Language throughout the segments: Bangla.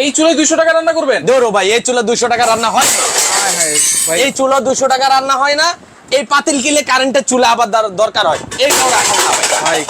এই চুলায় 200 টাকা রান্না করবেন? ধরো ভাই, এই চুলা 200 টাকা রান্না হয় না। ভাই এই চুলা 200 টাকা রান্না হয় না। এই পাতিল কিনলে কারেন্টের চুলা আবার দরকার হয়, এইটাও রাখুন না ভাই,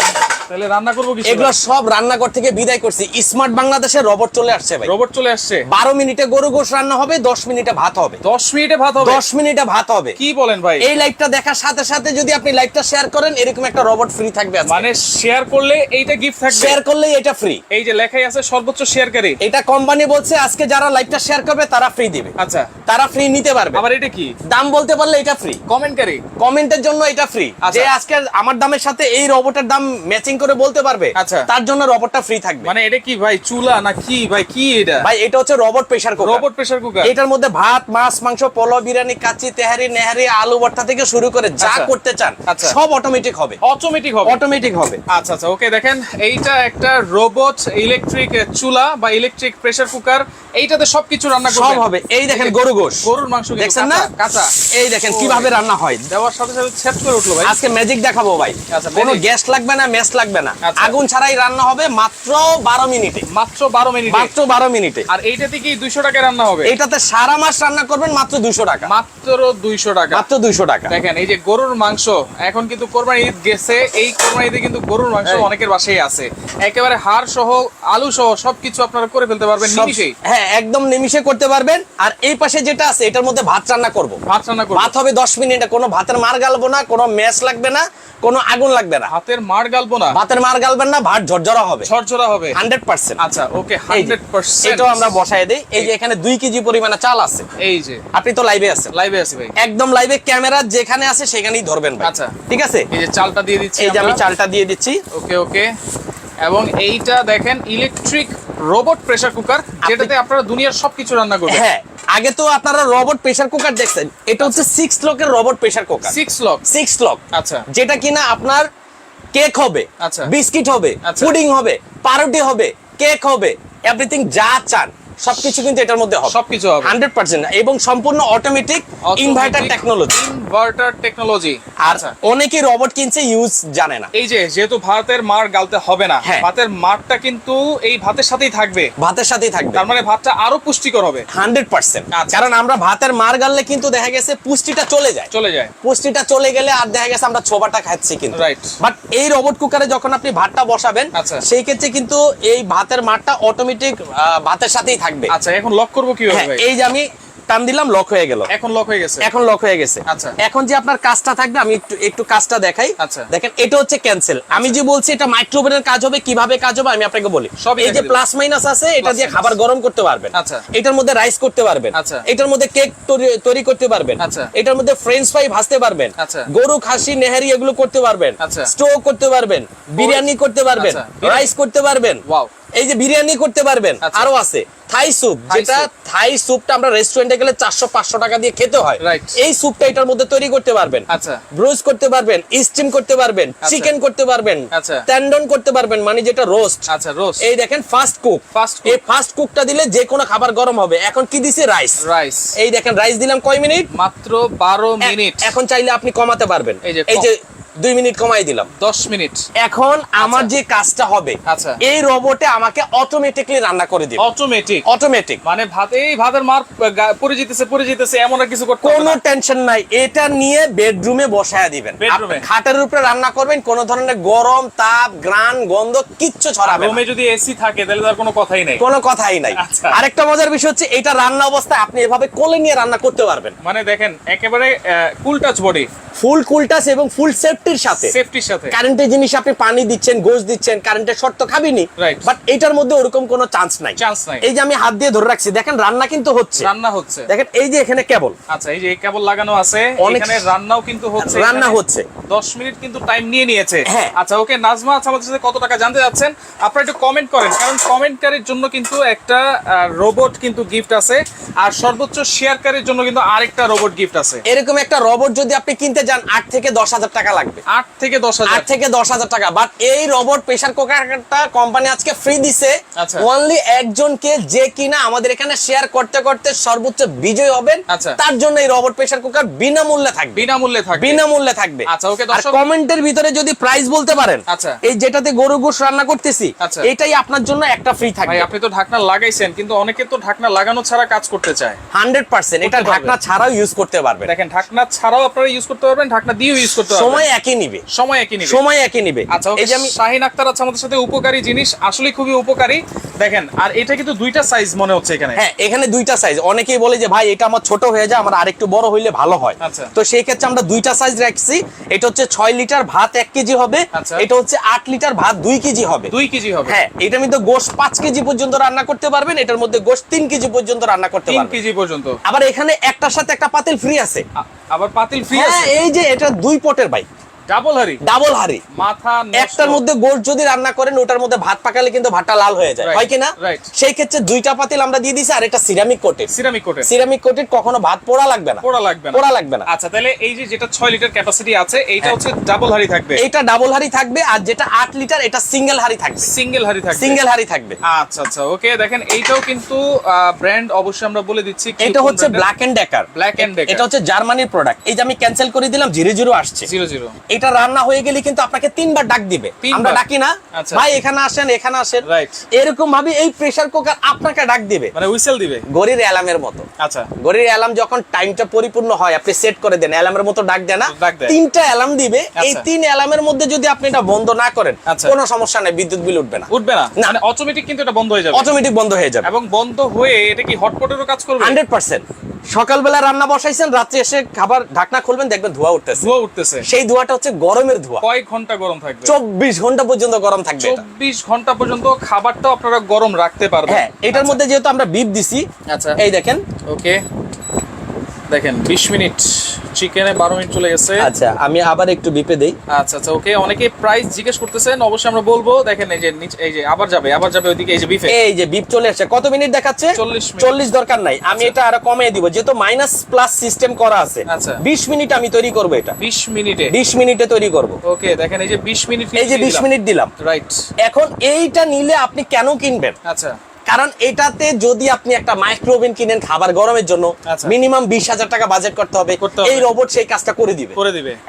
তাহলে রান্না করবো কি? এগুলো সব রান্নাঘর থেকে বিদায় করছি। স্মার্ট বাংলাদেশে রোবট চলে আসছে ভাই। রোবট চলে আসছে। 12 মিনিটে গরু গোশ রান্না হবে, 10 মিনিটে ভাত হবে। 10 মিনিটে ভাত হবে? 10 মিনিটে ভাত হবে। কি বলেন ভাই? এই লাইভটা দেখার সাথে সাথে যদি আপনি লাইভটা শেয়ার করেন, এরকম একটা রোবট ফ্রি থাকবে আজকে। মানে শেয়ার করলে এইটা গিফট থাকবে? শেয়ার করলেই এটা ফ্রি। এই যে লেখাই আছে সর্বোচ্চ শেয়ারকারী। এটা কোম্পানি বলছে আজকে যারা লাইভটা শেয়ার করবে তারা ফ্রি দিবে। আচ্ছা, তারা ফ্রি নিতে পারবে। আবার এটা কি? দাম বলতে পারলে এটা ফ্রি। কমেন্টকারী কমেন্টের জন্য এটা ফ্রি। আচ্ছা। যে আজকে আমার দামের সাথে এই রোবটের দাম ম্যাচিং করে বলতে পারবে, আচ্ছা, তার জন্য রোবটটা ফ্রি থাকবে। মানে এটা কি ভাই, চুলা না কি ভাই? কি এটা ভাই এটা হচ্ছে robot pressure cooker. Robot pressure cooker. এটার মধ্যে ভাত, মাছ, মাংস, পোলাও, বিরিয়ানি, কাচ্চি, তেহারি, নেহারি, আলু ভর্তা থেকে শুরু করে যা আচ্ছা। করতে চান আচ্ছা। সব অটোমেটিক হবে। অটোমেটিক হবে? অটোমেটিক হবে। আচ্ছা আচ্ছা, ওকে। দেখেন এইটা একটা রোবট ইলেকট্রিক চুলা বা ইলেকট্রিক প্রেসার কুকার। এইটাতে সবকিছু রান্না করবে? সব হবে। এই দেখেন গরু গোশ, গরুর মাংস কিন্তু দেখছেন না? কাঁচা। এই দেখেন কিভাবে রান্না হয়। দেওয়ার সাথে সাথে সেট করে উঠলো ভাই। আজকে ম্যাজিক দেখাবো ভাই। আচ্ছা, কোনো magic। গ্যাস লাগবে না, ম্যাচ লাগবে না, আচ্ছা। আগুন ছাড়াই রান্না হবে মাত্র 12 মিনিটে। মাত্র 12 মিনিটে? মাত্র 12 মিনিটে। আর এইটাতে কি 200 টাকা রান্না হবে? এটাতে সারা মাস রান্না করবেন মাত্র 200 টাকা। মাত্র 200 টাকা। মাত্র 200 টাকা। দেখেন এই যে গরুর মাংস, এখন কিন্তু কোরবানি ঈদ গেছে, এই কোরবানি ঈদে কিন্তু গরুর মাংস অনেকের বাসায় আছে, একেবারে হাড় সহ আলু সহ সবকিছু আপনারা করে ফেলতে পারবেন নিমিশেই। হ্যাঁ, একদম নিমিশে করতে পারবেন। আর এই পাশে যেটা আছে এটার মধ্যে ভাত রান্না করব। ভাত রান্না করব। ভাত হবে 10 মিনিটে। কোনো ভাতের মার গালবো না, কোনো ম্যাশ লাগবে না, কোনো আগুন লাগবে না। হাতের মার গালবো না? ভাতের মার গালবেন না, ভাত ঝরঝরা হবে, ঝরঝরা হবে 100%। আচ্ছা, ওকে, এই যে, 100%। এটাও আমরা বসায় দেই। এই যে এখানে 2 কেজি পরিমাণে চাল আছে। এই যে আপনি তো লাইভে আছেন। লাইভে আছি ভাই। একদম লাইভে, ক্যামেরা যেখানে আছে সেখানেই ধরবেন ভাই। আচ্ছা, ঠিক আছে। এই যে চালটা দিয়ে দিচ্ছি। এই যে আমি চালটা দিয়ে দিচ্ছি। ওকে ওকে। এবং এইটা দেখেন ইলেকট্রিক রোবট প্রেসার কুকার, যেটাতে আপনারা দুনিয়ার সবকিছু রান্না করবেন। হ্যাঁ, আগে তো আপনারা রোবট প্রেসার কুকার দেখছেন। এটা হচ্ছে 6 লকের robot pressure cooker. 6 lock? 6 lock. আচ্ছা। যেটা কিনা আপনার কেক হবে, আচ্ছা, বিস্কিট হবে, আচ্ছা, পুডিং হবে, পাউরুটি হবে, কেক হবে, এভরিথিং যা চান সবকিছু কিন্তু এটার মধ্যে হবে। সবকিছু হবে 100% এবং সম্পূর্ণ automatic inverter technology. Inverter technology. আর অনেকেই রোবট কিনছে, ইউজ জানে না। এই যে যেহেতু ভাতের মার গালতে হবে না, হ্যাঁ। ভাতের মারটা কিন্তু এই ভাতের সাথেই থাকবে। ভাতের সাথেই থাকবে। তার মানে ভাতটা আরো পুষ্টিকর হবে 100%। আচ্ছা। কারণ আমরা ভাতের মার গাললে কিন্তু দেখা গেছে পুষ্টিটা চলে যায়। চলে যায়। পুষ্টিটা চলে গেলে আর দেখা গেছে আমরা ছোবাটা খাচ্ছি কিন্তু। রাইট। বাট এই রোবট কুকারে যখন আপনি ভাতটা বসাবেন, আচ্ছা, সেই ক্ষেত্রে কিন্তু এই ভাতের মারটা অটোমেটিক ভাতের সাথেই থাকবে। আচ্ছা, এখন লক করব কিভাবে হ্যাঁ, ভাই? এই যে আমি টান দিলাম, লক হয়ে গেল। এখন লক হয়ে গেছে? এখন লক হয়ে গেছে। আচ্ছা। এখন যে আপনার কাজটা থাকবে, আমি একটু কাজটা দেখাই। আচ্ছা। দেখেন এটা হচ্ছে ক্যান্সেল। আমি যে বলছি এটা মাইক্রোওভেনের কাজ হবে, কিভাবে কাজ হবে আমি আপনাকে বলি। সবই এই যে দেখাই প্লাস মাইনাস আছে, এটা দিয়ে Plus খাবার minus। গরম করতে পারবেন। আচ্ছা। এটার মধ্যে রাইস করতে পারবেন। আচ্ছা। এটার মধ্যে কেক তৈরি করতে পারবেন। আচ্ছা। এটার মধ্যে ফ্রেঞ্চ ফ্রাই ভাজতে পারবেন। আচ্ছা। গরু, খাসি, নেহারি এগুলো করতে পারবেন। আচ্ছা। স্টো করতে পারবেন, বিরিয়ানি করতে পারবেন, আচ্ছা। রাইস করতে পারবেন। ওয়াও। এই যে বিরিয়ানি করতে পারবেন। আচ্ছা। আরো আছে থাই স্যুপ, থাই যেটা স্যুপ। থাই স্যুপটা আমরা রেস্টুরেন্টে গেলে 400-500 টাকা দিয়ে খেতে হয়। Right. এই স্যুপটা এটার মধ্যে তৈরি করতে পারবেন। আচ্ছা। ব্রুজ করতে পারবেন, স্টিম করতে পারবেন, আচ্ছা। চিকেন করতে পারবেন, আচ্ছা। টেন্ডন করতে পারবেন, মানে যেটা রোস্ট। আচ্ছা, রোস্ট। এই দেখেন ফাস্ট কুক। Fast cook। এই ফাস্ট কুকটা দিলে যে কোনো খাবার গরম হবে। এখন কি দিছি? রাইস। রাইস। এই দেখেন রাইস দিলাম কয় মিনিট? মাত্র 12 মিনিট। এখন চাইলে আপনি কমাতে পারবেন। এই যে এই যে 2 মিনিট কমাই দিলাম, 10 মিনিট। এখন আমার যে কাজটা হবে, আচ্ছা। এই রোবটে আমাকে অটোমেটিকলি রান্না করে দিবে। অটোমেটিক। অটোমেটিক, মানে ভাতের মার পড়ে যেতেছে এমন আর কিছু করতে হবে কোনো না। টেনশন নাই। এটা নিয়ে বেডরুমে বসায় দিবেন। বেডরুমে? আপনি খাটের উপরে রান্না করবেন, কোনো ধরনের গরম, তাপ, ঘ্রাণ, গন্ধ কিচ্ছু ছড়াবে না। রুমে যদি এসি থাকে তাহলে তার কোনো কথাই নাই। কোনো কথাই নাই। আচ্ছা। আরেকটা মজার বিষয় হচ্ছে এটা রান্না অবস্থায় আপনি এভাবে কোলে নিয়ে রান্না করতে পারবেন। মানে দেখেন একেবারে কুল টাচ বডি, ফুল কুলটাস এবং ফুল সেফটির সাথে। সেফটির সাথে। কারেন্টের জিনিস আপনি পানি দিচ্ছেন, গোশ দিচ্ছেন, কারেন্টের শর্ত খাবিনি। Right. বাট এটার মধ্যে ওরকম কোনো চান্স নাই। চান্স নাই। এই যে আমি হাত দিয়ে ধরে রাখছি, দেখেন রান্না কিন্তু হচ্ছে। রান্না হচ্ছে। দেখেন এই যে এখানে কেবল। আচ্ছা, এই যে কেবল লাগানো আছে, অনেক- এখানে রান্নাও কিন্তু হচ্ছে। রান্না এখানে হচ্ছে। 10 মিনিট কিন্তু টাইম নিয়েছে। হ্যাঁ। আচ্ছা, ওকে। নাজমা আচ্ছা, আমাদের সাথে কত টাকা জানতে যাচ্ছেন আপনারা একটু কমেন্ট করেন, কারণ কমেন্টকারীর জন্য কিন্তু একটা রোবট কিন্তু গিফট আছে, আর সর্বোচ্চ শেয়ারকারীর জন্য কিন্তু আরেকটা রোবট গিফট আছে। এরকম একটা রোবট যদি আপনি কিনতে যান 8 থেকে 10,000 টাকা লাগবে। 8 থেকে 10,000 8 থেকে 10,000 টাকা। বাট এই রোবট প্রেসার কুকারটা কোম্পানি আজকে ফ্রি দিছে আচ্ছা। অনলি একজনকে, যে কিনা আমাদের এখানে শেয়ার করতে করতে সর্বোচ্চ বিজয় হবেন। আচ্ছা। তার জন্য এই রোবট প্রেসার কুকার বিনামূল্যে থাকবে। বিনামূল্যে থাকবে। বিনামূল্যে থাকবে। আচ্ছা, ওকে আর দর্শক, কমেন্টের ভিতরে যদি প্রাইস বলতে পারেন, আচ্ছা। এই যেটাতে গরু গোশ রান্না করতেছি, আচ্ছা। এটাই আপনার জন্য একটা ফ্রি থাকবে। ভাই আপনি তো ঢাকনা লাগাইছেন, কিন্তু অনেকে তো ঢাকনা লাগানো ছাড়া কাজ করতে চায়। 100% এটা করতে ঢাকনা পারবে। ছাড়াও ইউজ করতে পারবেন। দেখেন, ঢাকনা ছাড়াও আপনারা ইউজ করতে পারবেন, ঢাকনা দিয়েও ইউজ করতে পারবেন। সময় একই নিবে। সময় একই নেবে। সময় একই নিবে। আচ্ছা, ওকে, এই যে আমি শাহিন আক্তার আছে আমাদের সাথে। উপকারী জিনিস, আসলে খুবই উপকারী। দেখেন, আর এটা কিন্তু দুইটা সাইজ মনে হচ্ছে এখানে। হ্যাঁ, এখানে দুইটা সাইজ। অনেকেই বলে যে ভাই এটা আমার ছোট হয়ে যায়, আমার আরেকটু বড় হইলে ভালো হয়। আচ্ছা। তো সেই ক্ষেত্রে আমরা দুইটা সাইজ রাখছি। এটা হচ্ছে 6 লিটার ভাত 1 কেজি হবে। আচ্ছা। এটা হচ্ছে 8 লিটার ভাত 2 কেজি হবে। 2 কেজি হবে। হ্যাঁ, এটার মধ্যে গোশত 5 কেজি পর্যন্ত রান্না করতে পারবেন। এটার মধ্যে গোশত 3 কেজি পর্যন্ত রান্না করতে 3 পারবেন। কেজি পর্যন্ত। আবার এখানে একটার সাথে একটা পাতিল ফ্রি আছে। আবার পাতিল ফ্রি হ্যাঁ, আছে। এই যে এটা 2 পটের ভাই, ডাবল হাড়ি। ডাবল হাড়ি। মাথা নষ্ট। একটার মধ্যে গোশত যদি রান্না করেন, ওটার মধ্যে ভাত পাকালে কিন্তু ভাতটা লাল হয়ে যায়, Right, হয় কিনা? right. সেই ক্ষেত্রে দুইটা পাতিল আমরা দিয়ে দিছি। আর এটা সিরামিক কোটেড। সিরামিক কোটের। সিরামিক কোটেড, কখনো ভাত পোড়া লাগবে না। পোড়া লাগবে না। পোড়া লাগবে না। আচ্ছা, তাহলে এই যে যেটা 6 লিটার ক্যাপাসিটি আছে, এইটা হ্যাঁ। হচ্ছে ডাবল হাড়ি থাকবে। এইটা ডাবল হাড়ি থাকবে। আর যেটা 8 লিটার, এটা সিঙ্গেল হাড়ি থাকবে। সিঙ্গেল হাড়ি থাকবে। সিঙ্গেল হাড়ি থাকবে। আচ্ছা আচ্ছা, ওকে। দেখেন, এইটাও কিন্তু ব্র্যান্ড অবশ্যই আমরা বলে দিচ্ছি। এটা হচ্ছে Black and Decker. Black and Decker. এটা হচ্ছে জার্মানির প্রোডাক্ট। এই যে আমি ক্যান্সেল করে দিলাম, 00 আসছে। 00। এটা রান্না হয়ে গেলে কিন্তু আপনাকে 3 বার ডাক দিবে। 3 আমরা বার? ডাকি না, আচ্ছা। ভাই এখানে আসেন, এখানে আসেন। Right. এরকম ভাবে এই প্রেসার কুকার আপনাকে ডাক দিবে, মানে হুইসেল দিবে। ঘড়ির অ্যালার্মের মতো। আচ্ছা। ঘড়ির অ্যালার্ম যখন টাইমটা পরিপূর্ণ হয়, আপনি সেট করে দেন, অ্যালার্মের মতো ডাক দেয় না? ডাক দেয়। 3টা অ্যালার্ম দিবে। এই আচ্ছা। 3 অ্যালার্মের মধ্যে যদি আপনি এটা বন্ধ না করেন, আচ্ছা। কোনো সমস্যা নেই, বিদ্যুৎ বিল উঠবে না। উঠবে না, না। মানে অটোমেটিক কিন্তু এটা বন্ধ হয়ে যাবে। অটোমেটিক বন্ধ হয়ে যাবে। এবং বন্ধ হয়ে এটা কি হটপটেরও কাজ করবে? 100%। সকালবেলা রান্না বসাইছেন, রাত্রে এসে খাবার ঢাকনা খুলবেন, দেখবেন ধোঁয়া উঠতেছে। ধোঁয়া উঠতেছে। সেই ধোঁয়াটা হচ্ছে গরমের ধোঁয়া। কয় ঘন্টা গরম থাকবে? 24 ঘন্টা পর্যন্ত গরম থাকবে এটা। 24 ঘন্টা পর্যন্ত খাবারটাও আপনারা গরম রাখতে পারবেন। হ্যাঁ, এটার মধ্যে যেহেতু আমরা বিফ দিছি, আচ্ছা। এই দেখেন। ওকে, দেখেন 20 মিনিট, চিকেনে 12 মিনিট চলে গেছে। আচ্ছা, আমি আবার একটু বিপে দেই। আচ্ছা আচ্ছা, ওকে। অনেকে প্রাইস জিজ্ঞেস করতেছেন, অবশ্যই আমরা বলবো। দেখেন, এই যে এই যে আবার যাবে ওইদিকে, এই যে বিফে। এই যে বিপ চলে আসছে। কত মিনিট দেখাচ্ছে? 40 মিনিট। 40 দরকার নাই, আমি এটা আরো কমিয়ে দিব, যেহেতু মাইনাস প্লাস সিস্টেম করা আছে। আচ্ছা। 20 মিনিট আমি তৈরি করব এটা। 20 মিনিটে। 20 মিনিটে তৈরি করব। ওকে, দেখেন এই যে 20 মিনিট। এই যে 20 মিনিট দিলাম। রাইট। এখন এইটা নিলে আপনি কেন কিনবেন? আচ্ছা। কারণ এটাতে যদি আপনি একটা মাইক্রো ওভেন কিনেন খাবার গরমের জন্য, আচ্ছা। মিনিমাম 20,000 টাকা বাজেট করতে হবে। এই রোবট সেই কাজটা করে দিবে।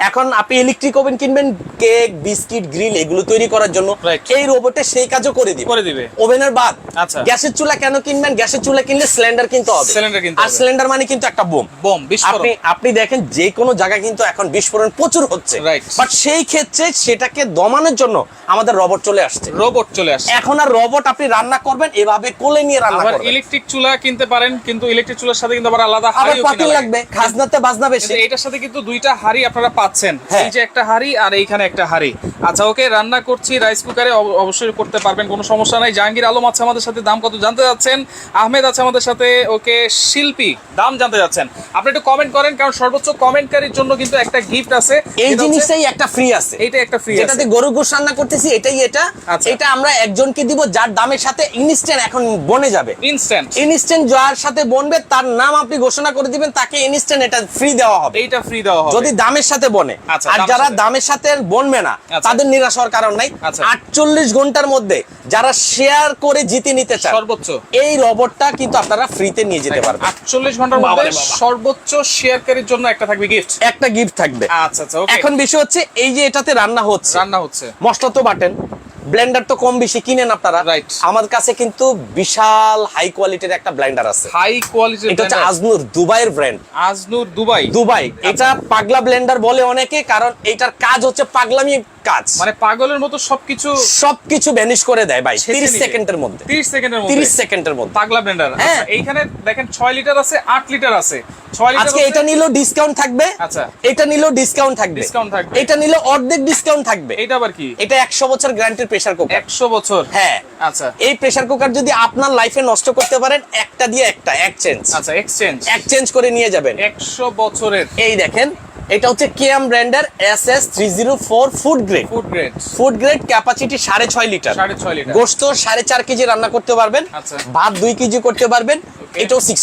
এখন আপনি ইলেকট্রিক ওভেন কিনবেন কেক, বিস্কিট, গ্রিল এগুলো তৈরি করার জন্য, Right. এই রোবটে সেই কাজও করে দিবে। ওভেনের বাদ। আচ্ছা। গ্যাসের চুলা কেন কিনবেন? গ্যাসের চুলা কিনলে সিলিন্ডার কিনতে হবে। সিলিন্ডার কিনতে আর হবে। সিলিন্ডার মানে কিন্তু একটা বোম। বিস্ফোরণ। আপনি দেখেন যে কোনো জায়গায় কিন্তু এখন বিস্ফোরণ প্রচুর হচ্ছে। Right. বাট সেই ক্ষেত্রে সেটাকে দমানোর জন্য আমাদের রোবট চলে আসছে। রোবট চলে আসছে। এখন আর রোবট আপনি রান্না করবেন এভাবে কোলে নিয়ে রান্না আবার করবেন। ইলেকট্রিক চুলা কিনতে পারেন, কিন্তু ইলেকট্রিক চুলার সাথে কিন্তু আবার আলাদা আবার হাড়িও পাতিল কিনা লাগবে, খাজনাতে বাজনা বেশি। কিন্তু এটার সাথে কিন্তু দুইটা হাড়ি আপনারা পাচ্ছেন। হ্যাঁ। এই যে একটা হাড়ি আর এইখানে একটা হাড়ি। আচ্ছা, ওকে। রান্না করছি রাইস কুকারে, অবশ্যই করতে পারবেন, কোনো সমস্যা নাই। জাহাঙ্গীর আলম আছে আমাদের সাথে, দাম কত জানতে যাচ্ছেন। আহমেদ আছে আমাদের সাথে, ওকে। শিল্পী, দাম জানতে যাচ্ছেন। আপনি একটু কমেন্ট করেন, কারণ সর্বোচ্চ কমেন্টকারীর জন্য কিন্তু একটা গিফট আছে। এই যেটা হচ্ছে- জিনিসটাই একটা ফ্রি আছে। এইটা একটা ফ্রি আছে। যেটাতে গরু গোশ রান্না করতেছি, এটাই এটা। আচ্ছা। এটা আমরা একজনকে দিব যার দামের সাথে ইনস্ট্যান্ট এখন বনে যাবে। ইনস্ট্যান্ট যার সাথে বনবে তার নাম আপনি ঘোষণা করে দিবেন, তাকে ইনস্ট্যান্ট এটা ফ্রি দেওয়া হবে। এইটা ফ্রি দেওয়া হবে যদি দামের সাথে বনে। আচ্ছা, আর দামের যারা সাথে। দামের সাথে বনবে না, আচ্ছা। তাদের নিরাশ হওয়ার কারণ নাই। আচ্ছা। 48 ঘন্টার মধ্যে যারা শেয়ার করে জিতে নিতে চান, সর্বোচ্চ এই রোবটটা কিন্তু আপনারা ফ্রিতে নিয়ে যেতে পারবেন। 48 ঘন্টার মধ্যে বাবারে বাবা। সর্বোচ্চ শেয়ারকারীর জন্য একটা থাকবে গিফট। একটা গিফট থাকবে। আচ্ছা আচ্ছা, ওকে। এখন বিষয় হচ্ছে এই যে এটাতে রান্না হচ্ছে, মশলা তো বাটেন, ব্লেন্ডার তো কম বেশি কিনেন আপনারা। Right. আমার কাছে কিন্তু বিশাল হাই কোয়ালিটির একটা ব্লেন্ডার আছে। হাই কোয়ালিটির এটা হচ্ছে আজনুর, দুবাইয়ের ব্র্যান্ড। আজনুর দুবাই। এটা পাগলা ব্লেন্ডার বলে অনেকে, কারণ এটার কাজ হচ্ছে পাগলামি কাজ। মানে পাগলের মতো সবকিছু ভ্যানিশ করে দেয় ভাই, ছেঁচে 30 নিবে। সেকেন্ডের মধ্যে। 30 সেকেন্ডের মধ্যে 30 সেকেন্ডের মধ্যে পাগলা ব্লেন্ডার। হ্যাঁ। আচ্ছা, এইখানে দেখেন 6 লিটার আছে, 8 লিটার আছে। 6 লিটার আজকে এটা নিলেও ডিসকাউন্ট থাকবে। আচ্ছা। এটা নিলেও ডিসকাউন্ট থাকবে। ডিসকাউন্ট থাকবে। এটা নিলে অর্ধেক ডিসকাউন্ট থাকবে। এটা আবার কি? এটা 100 বছর গ্যারান্টির প্রেসার কুকার। 100 বছর। হ্যাঁ। আচ্ছা। এই প্রেসার কুকার যদি আপনার লাইফে নষ্ট করতে পারেন, একটা দিয়ে একটা এক্সচেঞ্জ। আচ্ছা, এক্সচেঞ্জ করে নিয়ে যাবেন। 100 বছরের। এই দেখেন, এটা হচ্ছে কেএম ব্র্যান্ডের SS304 food grade capacity 6.5 litre. 6.5 litre. গোশত 4.5 কেজি রান্না করতে পারবেন। আচ্ছা। ভাত 2 কেজি করতে পারবেন। এটাও 6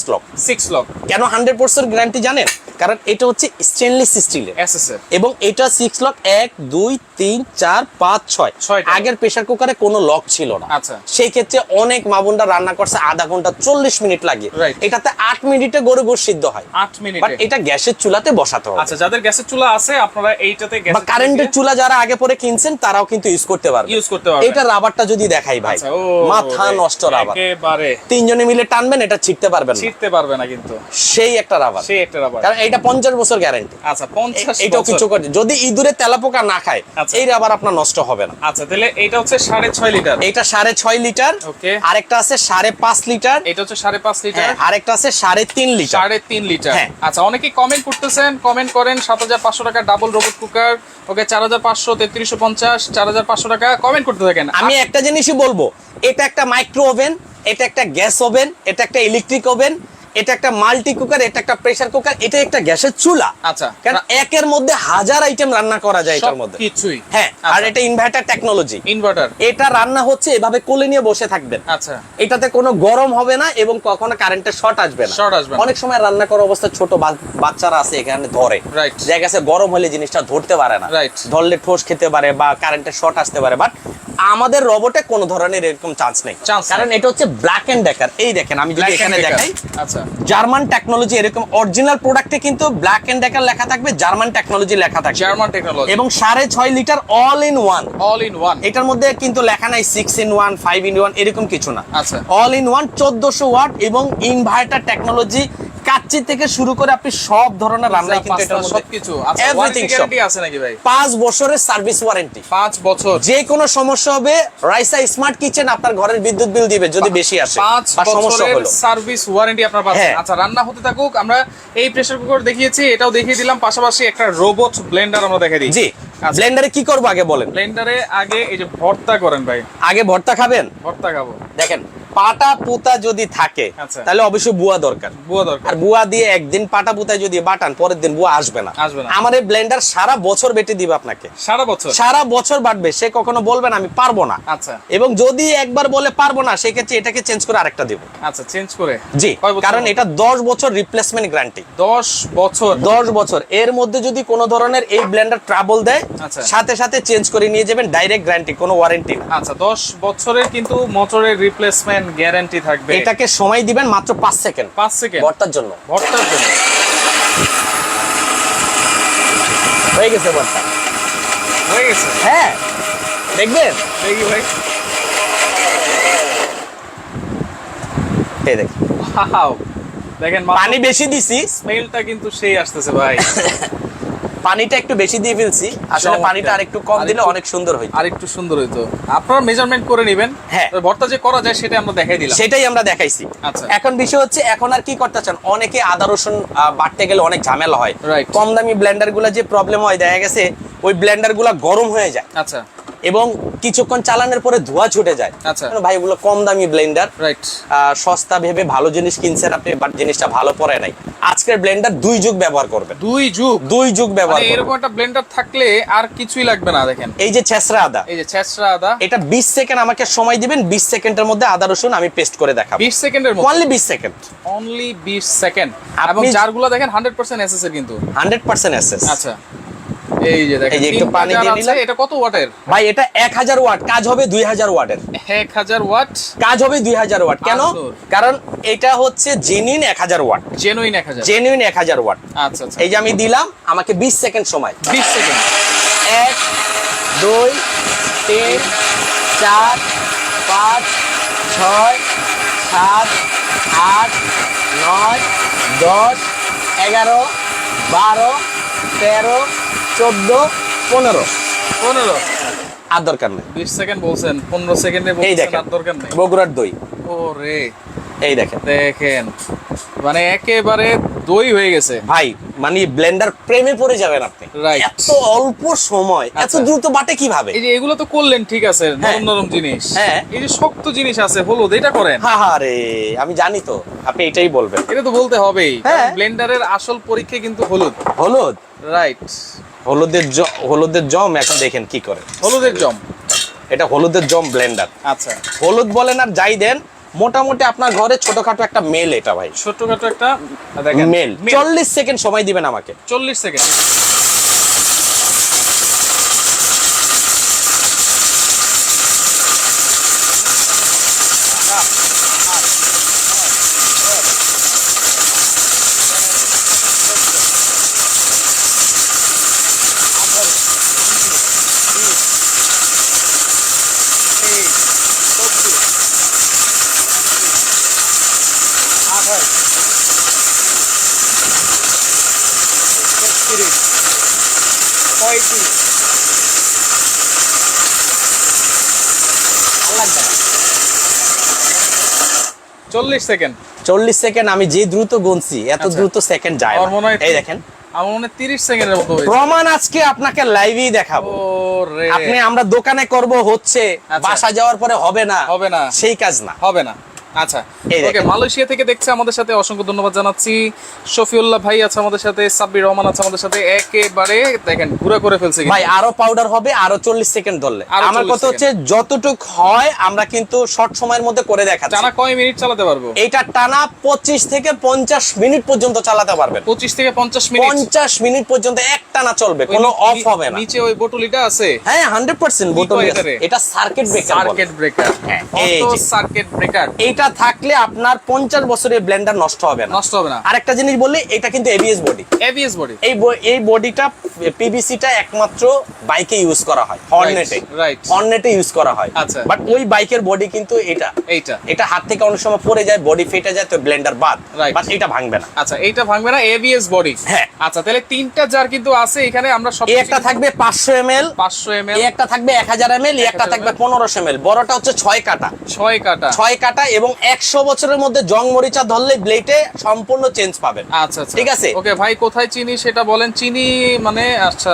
লক। কেন 100% গ্যারান্টি জানেন? কারণ এটা হচ্ছে স্টেনলেস স্টিলের এসএসএর এবং এটা 6 লক 1 2 3 4 5 6 ছয়টা। আগের প্রেসার কুকারে কোনো লক ছিল না। আচ্ছা। সেই ক্ষেত্রে অনেক মা বোনরা রান্না করছে আধা ঘন্টা 40 মিনিট লাগে, Right. এটাতে 8 মিনিটে গরু গোশ সিদ্ধ হয়। 8 মিনিটে। বাট এটা গ্যাসের চুলাতে বসাতে হবে। আচ্ছা, যাদের গ্যাসের চুলা আছে আপনারা এইটাতে বা কারেন্টের চুলা যারা আগে পরে কিনছেন তারাও কিন্তু ইউজ করতে পারবে। ইউজ করতে পারবেন। এটা রাবারটা যদি দেখাই ভাই, আচ্ছা, ও মাথা নষ্ট রাবার, একেবারে তিনজনে মিলে টানবেন এটা ছিটতে পারবেন না, ছিটতে পারবে না কিন্তু। সেই একটা রাবার, সেই একটা রাবার। কারণ এটা 50 বছর গ্যারান্টি। আচ্ছা, 50 এটাও বছর। কিছু করে যদি ইঁদুরে তেলাপোকা না খায়, আচ্ছা। এই রাবার আপনার নষ্ট হবে না। আচ্ছা, তাহলে এটা হচ্ছে 6.5 লিটার। এটা 6.5 লিটার, ওকে। আরেকটা আছে 5.5 লিটার, এটা হচ্ছে 5.5 লিটার, হ্যাঁ, আরেকটা আছে 3.5 লিটার। 3.5 লিটার। হ্যাঁ। আচ্ছা, অনেকেই কমেন্ট করতেছেন, কমেন্ট করেন 7,500 টাকা ডাবল রোবট কুকার, ওকে 4,500, 3,350, 4,500 টাকা কমেন্ট করতে থাকেন। আমি একটা জিনিসই বলবো, এটা একটা মাইক্রো ওভেন, এটা একটা গ্যাস ওভেন, এটা একটা ইলেকট্রিক ওভেন, এটা একটা মাল্টি কুকার, এটা একটা প্রেসার কুকার, এটা একটা গ্যাসের চুলা। আচ্ছা, কারণ একের মধ্যে হাজার আইটেম রান্না করা যায় এটার মধ্যে। কিছুই। হ্যাঁ, আর এটা ইনভার্টার টেকনোলজি। ইনভার্টার। এটা রান্না হচ্ছে এভাবে কোলে নিয়ে বসে থাকবেন। আচ্ছা। এটাতে কোনো গরম হবে না এবং কখনো কারেন্টের শর্ট আসবে না। শর্ট আসবে না। অনেক সময় রান্না করার অবস্থা ছোট বাচ্চারা আছে এখানে ধরে, Right. জায়গা আছে গরম হলে জিনিসটা ধরতে পারে না, Right. ধরলে ঠোস খেতে পারে বা কারেন্টের শর্ট আসতে পারে। বাট আমাদের রোবটে কোনো ধরনের এরকম চান্স নেই, Chance কারণ এটা হচ্ছে ব্ল্যাক এন্ড ডেকার। এই দেখেন, আমি যদি এখানে দেখাই, আচ্ছা, জার্মান টেকনোলজি, এরকম অরিজিনাল প্রোডাক্টে কিন্তু ব্ল্যাক এন্ড ডেকার লেখা থাকবে, জার্মান টেকনোলজি লেখা থাকবে, জার্মান টেকনোলজি এবং 6.5 litre all in one. All in one. এটার মধ্যে কিন্তু লেখা নাই 6 in 1, 5 in 1 এরকম কিছু না। আচ্ছা। অল ইন ওয়ান 1400 ওয়াট এবং ইনভার্টার টেকনোলজি, কাচ্চি থেকে শুরু করে আপনি সব ধরনের রান্নায় কিন্তু এটার মধ্যে সবকিছু। আচ্ছা, এভরিথিং ওয়ারেন্টি সব। গ্যারান্টি আছে নাকি ভাই? 5 বছরের সার্ভিস ওয়ারেন্টি। 5 বছর। যে কোনো সমস্যা হবে, রাইসা স্মার্ট কিচেন আপনার ঘরের বিদ্যুৎ বিল দিবে যদি বেশি আসে 5 বা সমস্যা বছরের হলো। সার্ভিস ওয়ারেন্টি আপনারা পাচ্ছেন। হ্যাঁ। আচ্ছা, রান্না হতে থাকুক, আমরা এই প্রেসার কুকার দেখিয়েছি, এটাও দেখিয়ে দিলাম, পাশাপাশি একটা রোবট ব্লেন্ডার আমরা দেখিয়ে দিই। জি, আচ্ছা। ব্লেন্ডারে কি করব আগে বলেন? ব্লেন্ডারে আগে এই যে ভর্তা করেন ভাই। আগে ভর্তা খাবেন? ভর্তা খাবো। দেখেন, পাটা পুতা যদি থাকে আচ্ছা। তাহলে অবশ্যই বুয়া দরকার। বুয়া দরকার। আর বুয়া দিয়ে একদিন পাটা পুতায় যদি বাটান, পরের দিন বুয়া আসবে না। আসবে না। আমার এই ব্লেন্ডার সারা বছর বেটে দিবে আপনাকে, সারা বছর। সারা বছর বাটবে। সে কখনো বলবে না আমি পারবো না। আচ্ছা। এবং যদি একবার বলে পারবো না, সেক্ষেত্রে এটাকে চেঞ্জ করে আরেকটা দেব। আচ্ছা, চেঞ্জ করে। জি, কয় বছর? কারণ এটা 10 বছর রিপ্লেসমেন্ট গ্যারান্টি। 10 বছর। 10 বছর এর মধ্যে যদি কোনো ধরনের এই ব্লেন্ডার ট্রাবল দেয়, আচ্ছা। সাথে সাথে চেঞ্জ করে নিয়ে যাবেন, ডাইরেক্ট গ্যারান্টি, কোনো ওয়ারেন্টি না। আচ্ছা, 10 বছরের কিন্তু মোটরের রিপ্লেসমেন্ট গ্যারান্টি থাকবে। এটাকে সময় দিবেন মাত্র 5 সেকেন্ড 5 সেকেন্ড ভর্তার জন্য। ভর্তার জন্য। হয়ে গেছে ভর্তা। হয়ে গেছে। হ্যাঁ, দেখবেন, দেখি ভাই। এই দেখেন, ওয়াও, দেখেন পানি বেশি দিছি, স্মেলটা কিন্তু সেই আসতেছে ভাই। পানিটা একটু বেশি দিয়ে ফেলছি, আসলে চমৎকার। পানিটা আরেকটু কম দিলে আরেকটু- অনেক সুন্দর হইতো। আর একটু সুন্দর হইতো। আপনারা মেজারমেন্ট করে নেবেন। হ্যাঁ। ভর্তা যে করা যায় সেটা আমরা দেখাই দিলাম। সেটাই আমরা দেখাইছি। আচ্ছা। এখন বিষয় হচ্ছে, এখন আর কি করতে চান, অনেকে আদা রসুন বাটতে গেলে অনেক ঝামেলা হয়। Right. কম দামি ব্লেন্ডার গুলা যে প্রবলেম হয়, দেখা গেছে ওই ব্লেন্ডার গুলা গরম হয়ে যায় আচ্ছা। এবং কিছুক্ষণ চালানোর পরে ধোঁয়া ছুটে যায়। আচ্ছা। ভাই, ওগুলো কম দামি ব্লেন্ডার, রাইট। সস্তা ভেবে ভালো জিনিস কিনছেন আপনি, বাট জিনিসটা ভালো পড়ে নাই। আজকের ব্লেন্ডার 2 যুগ ব্যবহার করবেন। 2 যুগ। 2 যুগ ব্যবহার মানে করবেন। এরকম একটা ব্লেন্ডার থাকলে আর কিছুই লাগবে না। দেখেন, এই যে ছেঁচড়া আদা, এই যে ছেঁচড়া আদা, এটা 20 সেকেন্ড আমাকে সময় দিবেন, 20 সেকেন্ডের মধ্যে আদা রসুন আমি পেস্ট করে দেখাবো। 20 সেকেন্ডের মধ্যে। Only 20 second. Only 20 second. আপনি- এবং জারগুলো দেখেন 100% এসএস এর কিন্তু। 100% এসএস। আচ্ছা, এই যে দেখেন, এই যে একটু 3টা পানি জার দিয়ে আছে। নিলাম। এটা কত ওয়াটের? ভাই, এটা 1000 ওয়াট, কাজ হবে 2000 ওয়াটের। 1000 ওয়াট, কাজ হবে 2000 ওয়াট। কেন? আসুন। কারণ এটা হচ্ছে genuine 1000 watt. Genuine 1000। Genuine 1000 watt. আচ্ছা আচ্ছা, এই যে আমি দিলাম, আমাকে 20 সেকেন্ড সময়। 20 সেকেন্ড। 1 2 3 4 5 6 7 8 9 10 11 12 13 14 15। 15। আর দরকার নেই। 20 সেকেন্ড বলছেন, 15 সেকেন্ডে এই বলছেন, দেখেন, আর দরকার নেই। বগুড়ার দই, ওরে, এই দেখেন। দেখেন, মানে একেবারে দই হয়ে গেছে ভাই, মানে ব্লেন্ডার প্রেমে পড়ে যাবেন আপনি। Right. এত অল্প সময় এত আচ্ছা। দ্রুত বাটে কিভাবে? এই যে এগুলো তো করলেন, ঠিক আছে, হ্যাঁ। নরম নরম জিনিস। হ্যাঁ। এই যে শক্ত জিনিস আছে, হলুদ, এটা করেন। হ্যাঁ হ্যাঁ রে, আমি জানি তো আপনি এটাই বলবেন। এটা তো বলতে হবেই। হ্যাঁ। ব্লেন্ডারের আসল পরীক্ষা কিন্তু হলুদ। হলুদ, রাইট। হলুদের জম এখন দেখেন কি করে। হলুদের জম। এটা হলুদের জম ব্লেন্ডার। আচ্ছা। হলুদ বলেন আর যাই দেন, মোটামুটি আপনার ঘরে ছোটখাটো একটা মেল এটা ভাই, ছোটখাটো একটা দেখেন মেল। 40 সেকেন্ড সময় দিবেন আমাকে। 40 সেকেন্ড। চল্লিশ সেকেন্ড। 40 সেকেন্ড আমি যে দ্রুত গুনছি এত আচ্ছা। দ্রুত সেকেন্ড যায় আমার মনে হয় এই দেখেন আমার মনে হয় 30 সেকেন্ডের মতো হয়েছে। প্রমাণ আজকে আপনাকে লাইভেই দেখাবো। ওরে আপনি আমরা দোকানে করব হচ্ছে, আচ্ছা। বাসা যাওয়ার পরে হবে না, হবে না, সেই কাজ না। হবে না। আচ্ছা এই ওকে, দেখেন। মালয়েশিয়া থেকে দেখছে আমাদের সাথে, অসংখ্য ধন্যবাদ জানাচ্ছি। শফিউল্লাহ ভাই আছে আমাদের সাথে, সাব্বির রহমান আছে আমাদের সাথে। একেবারে দেখেন পুরো করে ফেলছে ভাই আরো পাউডার হবে, আরো 40 সেকেন্ড ধরলে। আরো আমার 40 কথা হচ্ছে যতটুক হয় আমরা কিন্তু শর্ট সময়ের মধ্যে করে দেখাচ্ছি। টানা কয় মিনিট চালাতে পারবো? এইটা টানা 25 থেকে 50 মিনিট পর্যন্ত চালাতে পারবেন। 25 থেকে 50 মিনিট। 50 মিনিট পর্যন্ত এক টানা চলবে, কোনো অফ হবে না। নিচে ওই বোতলিটা আছে? হ্যাঁ 100% বোতল কয় আছে। এটারে? এটা সার্কিট ব্রেকার। Circuit breaker. এই অটো যে। Circuit breaker. এইটা থাকলে আপনার 50 বছরের ব্লেন্ডার নষ্ট হবে না। নষ্ট হবে না। আরেকটা জিনিস বলি, এটা কিন্তু এবিএস বডি। ABS body. এই বডিটা পিভিসিটা একমাত্র বাইকে ইউজ করা হয়, হর্নেটে। রাইট। হর্নেটে ইউজ করা হয়। আচ্ছা। বাট ওই বাইকের বডি কিন্তু এইটা এটা হাত থেকে অনেক সময় পড়ে যায়, বডি ফেটে যায়, তো ব্লেন্ডার বাদ। Right. বাট এটা ভাঙবে না। আচ্ছা এইটা ভাঙবে না, এবিএস বডি। হ্যাঁ। আচ্ছা তাহলে তিনটা জার কিন্তু আছে এখানে, আমরা সব এই একটা থাকবে 500 ml, 500 ml, এই একটা থাকবে 1000 ml, এই একটা 1000 থাকবে 1500 ml। বড়টা হচ্ছে 6 কাটা। 6 কাটা। 6 কাটা এবং 100 বছরের মধ্যে জং মরিচা ধরলে ব্লেডে সম্পূর্ণ চেঞ্জ পাবেন। আচ্ছা আচ্ছা ঠিক আছে। ওকে ভাই, কোথায় চিনি সেটা বলেন। চিনি মানে আচ্ছা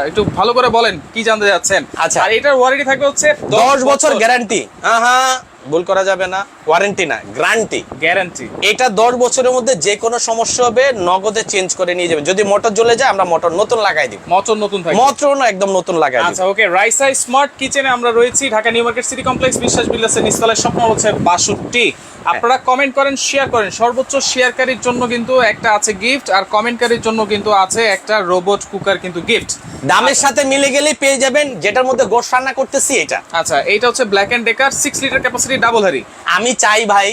একটু ভালো করে বলেন কি জানতে যাচ্ছেন। আচ্ছা। আর এটার ওয়ারেন্টি থাকবে হচ্ছে 10 বছর গ্যারান্টি। হ্যাঁ ভুল করা যাবে না, ওয়ারেন্টি না, গ্যারান্টি। গ্যারান্টি। এটা 10 বছরের মধ্যে যে কোনো সমস্যা হবে নগদে চেঞ্জ করে নিয়ে যাবেন। যদি মোটর জ্বলে যায় আমরা মোটর নতুন লাগাই দিব। মোটর নতুন থাকবে। মোটর একদম নতুন লাগাই দিব। আচ্ছা ওকে, রাইসা স্মার্ট কিচেনে আমরা রয়েছি, Dhaka new market city complex, বিশ্বাস বিল্ডার্সের নিচতলায়, স্বপ্ন হচ্ছে 62। আপনারা কমেন্ট করেন, শেয়ার করেন। সর্বোচ্চ শেয়ারকারীর জন্য কিন্তু একটা আছে গিফট, আর কমেন্টকারীর জন্য কিন্তু আছে একটা রোবট কুকার কিন্তু গিফট। দামের সাথে মিলে গেলেই পেয়ে যাবেন। যেটার মধ্যে গোশ রান্না করতেছি এটা। আচ্ছা এইটা হচ্ছে Black and Decker 6 litre capacity double হারি। আমি চাই ভাই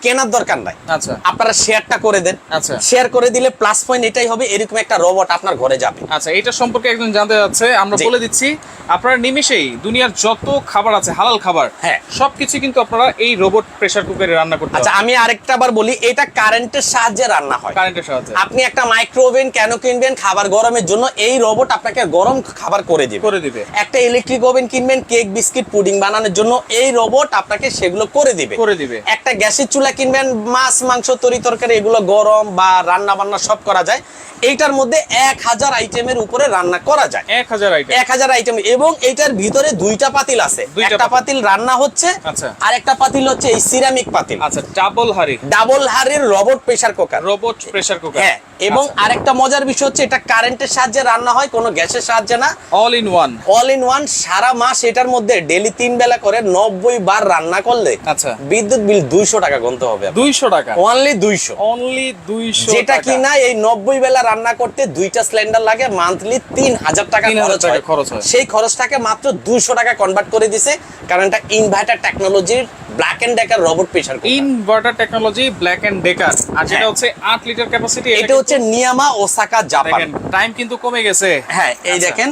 কেনার দরকার নাই, আচ্ছা আপনারা শেয়ারটা করে দেন। আচ্ছা। শেয়ার করে দিলে প্লাস পয়েন্ট এটাই হবে, এরকম একটা রোবট আপনার ঘরে যাবে। আচ্ছা এটা সম্পর্কে একজন জানতে যাচ্ছে, আমরা জি। বলে দিচ্ছি। আপনারা নিমেষেই দুনিয়ার যত খাবার আছে হালাল খাবার, হ্যাঁ, সবকিছু কিন্তু আপনারা এই রোবট প্রেসার কুকারে রান্না করতে আচ্ছা পারবেন। আমি আরেকটা বার বলি, এটা কারেন্টের সাহায্যে রান্না হয়। কারেন্টের সাহায্যে আপনি একটা মাইক্রো ওভেন কেন কিনবেন? খাবার গরমের জন্য। এই রোবট আপনাকে গরম খাবার করে দিবে। করে দিবে। একটা ইলেকট্রিক ওভেন কিনবেন কেক বিস্কিট পুডিং বানানোর জন্য, এই রোবট আপনাকে সেগুলো করে দিবে। করে দিবে। একটা গ্যাসের চুলা কিনবেন, মাছ মাংস তরি তরকারি এগুলো গরম বা রান্না বান্না সব করা যায়। এইটার মধ্যে 1000 আইটেমের উপরে রান্না করা যায়। 1000 আইটেম। 1000 আইটেম। এবং এইটার ভিতরে দুইটা পাতিল আছে। দুইটা একটা পাতিল রান্না হচ্ছে, আচ্ছা। আর একটা পাতিল হচ্ছে এই সিরামিক পাতিল। আচ্ছা ডাবল হারি, ডাবল হাড়ির robot pressure cooker. Robot pressure cooker. হ্যাঁ, এবং আচ্ছা। আরেকটা মজার বিষয় হচ্ছে এটা কারেন্টের সাহায্যে রান্না হয়, কোনো গ্যাসের সাহায্যে না। All in one. All in one. সারা মাস এটার মধ্যে ডেলি 3 বেলা করে 90 বার রান্না করলে আচ্ছা বিদ্যুৎ বিল 200 টাকা গুনতে হবে। 200 টাকা। অনলি 200। অনলি 200 যেটা টাকা। কি না এই 90 বেলা রান্না করতে 2টা সিলিন্ডার লাগে, মান্থলি 3000 টাকা 3000 টাকা খরচ হয়। সেই খরচটাকে মাত্র 200 টাকা কনভার্ট করে দিছে, কারণ এটা ইনভার্টার টেকনোলজির Black and Decker robot pressure cooker. Inverter technology Black and Decker. আর যেটা হ্যাঁ। হচ্ছে 8 লিটার ক্যাপাসিটি। এটা হচ্ছে নিয়ামা ওসাকা জাপান। দেখেন টাইম কিন্তু কমে গেছে। হ্যাঁ এই আচ্ছা। দেখেন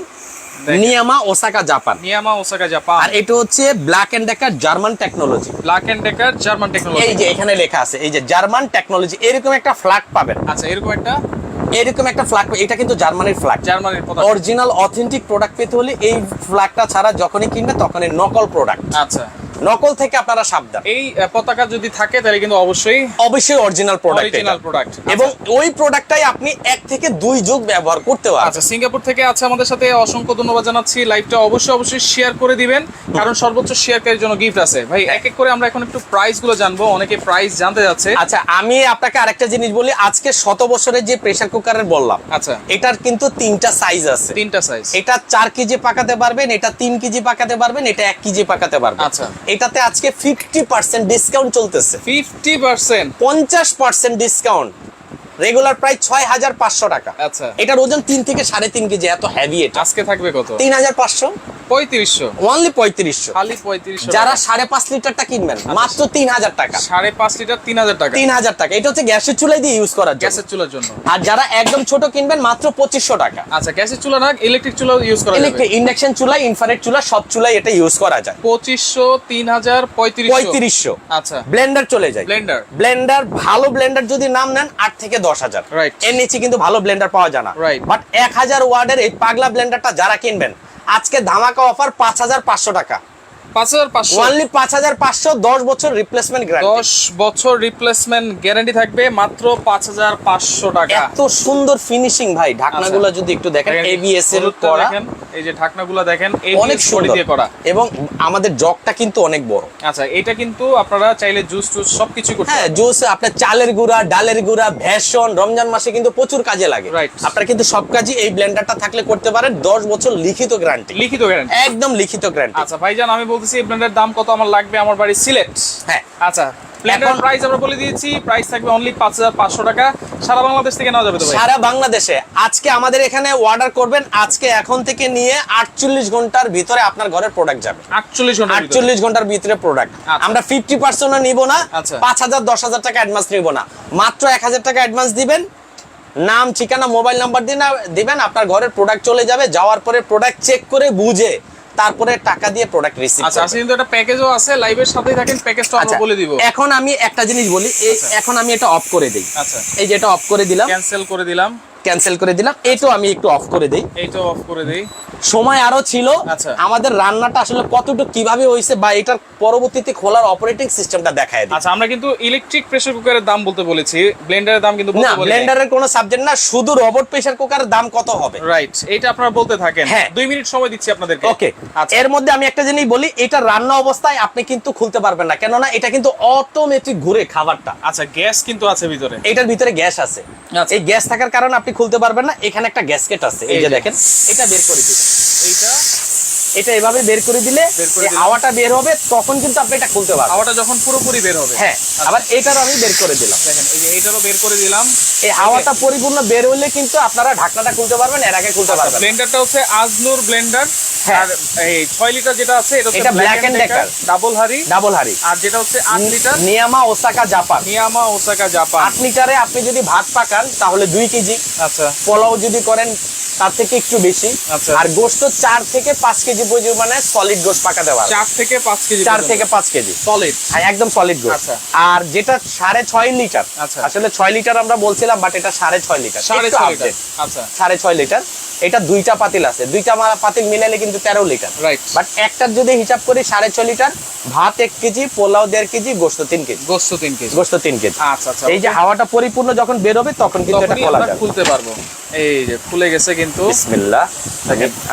দেখেন। নিয়ামা ওসাকা জাপান। নিয়ামা ওসাকা জাপান। আর এটা হচ্ছে Black and Decker German technology. Black and Decker German technology. এই যে এখানে লেখা আছে, এই যে জার্মান টেকনোলজি। এরকম একটা ফ্ল্যাগ পাবেন। আচ্ছা এরকম একটা এরকম একটা ফ্ল্যাগ, এটা কিন্তু জার্মানির ফ্ল্যাগ। জার্মানির পতাকা। অরিজিনাল অথেন্টিক প্রোডাক্ট পেতে হলে এই ফ্ল্যাগটা ছাড়া যখনই কিনবে তখনই নকল প্রোডাক্ট। আচ্ছা নকল থেকে আপনারা সাবধান। এই পতাকা যদি থাকে তাহলে কিন্তু অবশ্যই অরিজিনাল প্রোডাক্ট। Original product. এবং ওই প্রোডাক্টটাই আপনি 1 থেকে 2 যুগ ব্যবহার করতে পারবেন। আচ্ছা সিঙ্গাপুর থেকে আছে আমাদের সাথে, অসংখ্য ধন্যবাদ জানাচ্ছি। লাইভটা অবশ্যই শেয়ার করে দিবেন, কারণ সর্বোচ্চ শেয়ারকারীর জন্য গিফট আছে। ভাই এক এক করে আমরা এখন একটু প্রাইস গুলো জানবো, অনেকে প্রাইস জানতে যাচ্ছে। আচ্ছা আমি আপনাকে আরেকটা জিনিস বলি, আজকে 100 বছরের যে প্রেসার কুকারের বললাম, আচ্ছা এটার কিন্তু 3টা সাইজ আছে। 3টা সাইজ। এটা 4 কেজি পাকাতে পারবেন, এটা 3 কেজি পাকাতে পারবেন, এটা 1 কেজি পাকাতে পারবেন। আচ্ছা। এটাতে আজকে 50% ডিসকাউন্ট চলতেছে, 50%। 50% ডিসকাউন্ট। রেগুলার প্রাইস 6500 টাকা। আচ্ছা, এটার ওজন 3 থেকে 3.5 কেজি, এত হেভি এটা। আজকে থাকবে কত? 3500, 3500, অনলি 3500। খালি 3500। যারা 5.5 লিটারটা কিনবেন মাত্র 3000 টাকা। 5.5 লিটার 3000 টাকা, 3000 টাকা। এটা হচ্ছে গ্যাসের চুলায় দিয়ে ইউজ করার জন্য। গ্যাসের চুলার জন্য। আর যারা একদম ছোট কিনবেন মাত্র 2500 টাকা। আচ্ছা, গ্যাসের চুলা না, ইলেকট্রিক চুলা ইউজ করা যাবে? ইলেকট্রিক, ইন্ডাকশন চুলা, ইনফ্রারেড চুলা, সব চুলাই এটা ইউজ করা যায়। 2500, 3000, 3500। আচ্ছা, ব্লেন্ডার চলে যায়। ব্লেন্ডার ভালো ব্লেন্ডার যদি নাম নেন 8 থেকে 10000। রাইট। এর নিচে কিন্তু ভালো ব্লেন্ডার পাওয়া যায় না। রাইট। বাট 1000 ওয়াটের এই পাগলা ব্লেন্ডারটা যারা কিনবেন আজকে ধামাকা অফার 5500 টাকা। 5500, অনলি 5500, 10 বছর রিপ্লেসমেন্ট গ্যারান্টি। 10 বছর রিপ্লেসমেন্ট গ্যারান্টি থাকবে মাত্র 5500 টাকা। এত সুন্দর ফিনিশিং ভাই, ঢাকনাগুলো যদি একটু দেখেন এবিএস এর করা, দেখেন এই যে ঢাকনাগুলো দেখেন অনেক এবিএস বডি সুন্দর দিয়ে করা, এবং আমাদের জগটা কিন্তু অনেক বড়। আচ্ছা, এটা কিন্তু আপনারা চাইলে জুস টুস সবকিছু করতে হ্যাঁ, পারবেন। জুস, আপনার চালের গুঁড়া, ডালের গুঁড়া, ভেষণ, রমজান মাসে কিন্তু প্রচুর কাজে লাগে। Right. আপনারা কিন্তু সব কাজই এই ব্লেন্ডারটা থাকলে করতে পারেন। 10 বছর লিখিত গ্যারান্টি, লিখিত গ্যারান্টি, একদম লিখিত গ্যারান্টি। আচ্ছা ভাইজান, আমি বলতেছি এই ব্লেন্ডারের দাম কত আমার লাগবে, আমার বাড়ি সিলেট। হ্যাঁ, আচ্ছা, ব্লেন্ডার প্রাইস আমরা বলে দিয়েছি, প্রাইস থাকবে অনলি 5500 টাকা। সারা বাংলাদেশ থেকে নেওয়া যাবে তো ভাই? সারা বাংলাদেশে। আজকে আমাদের এখানে অর্ডার করবেন, আজকে এখন থেকে নিয়ে 48 ঘন্টার ভিতরে আপনার ঘরের প্রোডাক্ট যাবে। 48 ঘন্টা 48 ঘন্টার ভিতরে প্রোডাক্ট। আচ্ছা। আমরা 50% নিব না, আচ্ছা। 5000 10000 টাকা অ্যাডভান্স নিব না, মাত্র 1000 টাকা অ্যাডভান্স দিবেন। নাম, ঠিকানা, মোবাইল নাম্বার দিবেন, আপনার ঘরের প্রোডাক্ট চলে যাবে। যাওয়ার পরে প্রোডাক্ট চেক করে বুঝে তারপরে টাকা দিয়ে প্রোডাক্ট রিসিভ। আচ্ছা, আজকে কিন্তু একটা প্যাকেজও আছে, লাইভের সাথেই থাকেন, প্যাকেজটা আমরা বলে দিব। এখন আমি একটা জিনিস বলি, এখন আমি এটা অফ করে দেই। আচ্ছা, এই যে এটা অফ করে দিলাম, ক্যান্সেল করে দিলাম, ক্যান্সেল করে দিলাম। এটাও আমি একটু অফ করে দেই। এইটাও অফ করে দেই। সময় আরো ছিল। আচ্ছা। আমাদের রান্নাটা আসলে কতটুকু কিভাবে হইছে বা এটার পরবর্তীতে খোলার অপারেটিং সিস্টেমটা দেখায় দিই। আচ্ছা, আমরা কিন্তু ইলেকট্রিক প্রেসার কুকারের দাম বলতে বলেছি, ব্লেন্ডারের দাম কিন্তু না, বলতে বলি নাই। ব্লেন্ডারের কোনো সাবজেক্ট না, শুধু রোবট প্রেসার কুকারের দাম কত হবে। রাইট, এটা আপনারা বলতে থাকেন। হ্যাঁ। 2 মিনিট সময় দিচ্ছি আপনাদেরকে। ওকে, আচ্ছা, এর মধ্যে আমি একটা জিনিস বলি, এটা রান্না অবস্থায় আপনি কিন্তু খুলতে পারবেন না, কেননা এটা কিন্তু অটোমেটিক ঘুরে খাবারটা। আচ্ছা, গ্যাস কিন্তু আছে ভিতরে। এটার ভিতরে গ্যাস আছে। আচ্ছা। এই গ্যাস থাকার কারণে আপনি খুলতে পারবেন না। এখানে একটা গ্যাসকেট আছে, এই এই যে যে। দেখেন, এটা বের করে দিবেন। এইটা এটা এভাবে বের করে দিলে বের করে এই দিলাম। হাওয়াটা বের হবে, তখন কিন্তু আপনি এটা খুলতে পারবেন। হাওয়াটা যখন পুরোপুরি বের হবে। হ্যাঁ, আবার এটারও আমি বের করে দিলাম। দেখেন, এই যে এইটারও বের করে দিলাম। এই হাওয়াটা পরিপূর্ণ বের হইলে কিন্তু আপনারা ঢাকনাটা খুলতে পারবেন, এর আগে খুলতে পারবেন না। ব্লেন্ডারটা হচ্ছে আজনুর ব্লেন্ডার। হ্যাঁ। আর এই 6 লিটার যেটা আছে এটা হচ্ছে এটা Black Black and and Decker Decker, double হাড়ি। ডাবল হাড়ি। আর যেটা হচ্ছে 8 লিটার নিয়ামা ওসাকা জাপান। নিয়ামা ওসাকা জাপান। 8 লিটারে আপনি যদি ভাত পাকান তাহলে 2 কেজি, আচ্ছা, পোলাও যদি করেন তার থেকে একটু বেশি। আচ্ছা। আর গোশত 4 থেকে 5 কেজি পরিমাণে সলিড গোশত পাকাতে পারবেন। 4 থেকে 5 কেজি 4 থেকে 5 কেজি সলিড। হ্যাঁ, একদম সলিড গোশত। আচ্ছা। আর যেটা 6.5 লিটার, আচ্ছা। আসলে 6 লিটার আমরা বলছিলাম, বাট এটা 6.5 লিটার। 6.5 লিটার। আচ্ছা, 6.5 লিটার। এটা 2টা পাতিল আছে, 2টা পাতিল মিলাইলে কিন্তু 13 লিটার। রাইট। বাট একটার যদি হিসাব করি 6.5 লিটার, ভাত 1 কেজি, পোলাও 1.5 কেজি, গোশত 3 কেজি। গোস্ত 3 কেজি। গোশত 3 কেজি। আচ্ছা, আচ্ছা, এই যে হাওয়াটা পরিপূর্ণ যখন বের হবে তখন কিন্তু এটা তখনই খোলা আমরা যাবে। খুলতে পারবো। এই যে খুলে গেছে কিন্তু। বিসমিল্লাহ।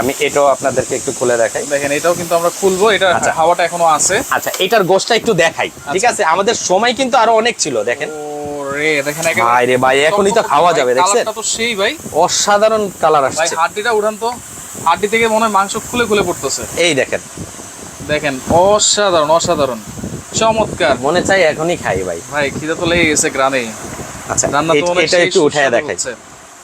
আমি এটাও আপনাদেরকে একটু খুলে দেখাই। দেখেন, এটাও কিন্তু আমরা খুলবো, এটা আচ্ছা। হাওয়াটা এখনো আছে। আচ্ছা, এটার গোশতটা একটু দেখাই, ঠিক আছে? আমাদের সময় কিন্তু আরো অনেক ছিল। দেখেন ওরে, দেখেন ভাই রে ভাই, এখনই তো খাওয়া যাবে, দেখছেন? কালারটা তো সেই ভাই। অসাধারণ কালার ভাই, আসছে। হাড্ডিটা উঠান তো। হাড্ডি থেকে মনে হয় মাংস খুলে খুলে পড়তেছে। এই দেখেন, দেখেন, অসাধারণ অসাধারণ চমৎকার। মনে চাই এখনই খাই ভাই। ভাই, খিদে তো লেগে গেছে গ্রামে। আচ্ছা, রান্না তো অনেক এটা সেই একটু উঠায় সুস্বাদু দেখাই। হচ্ছে।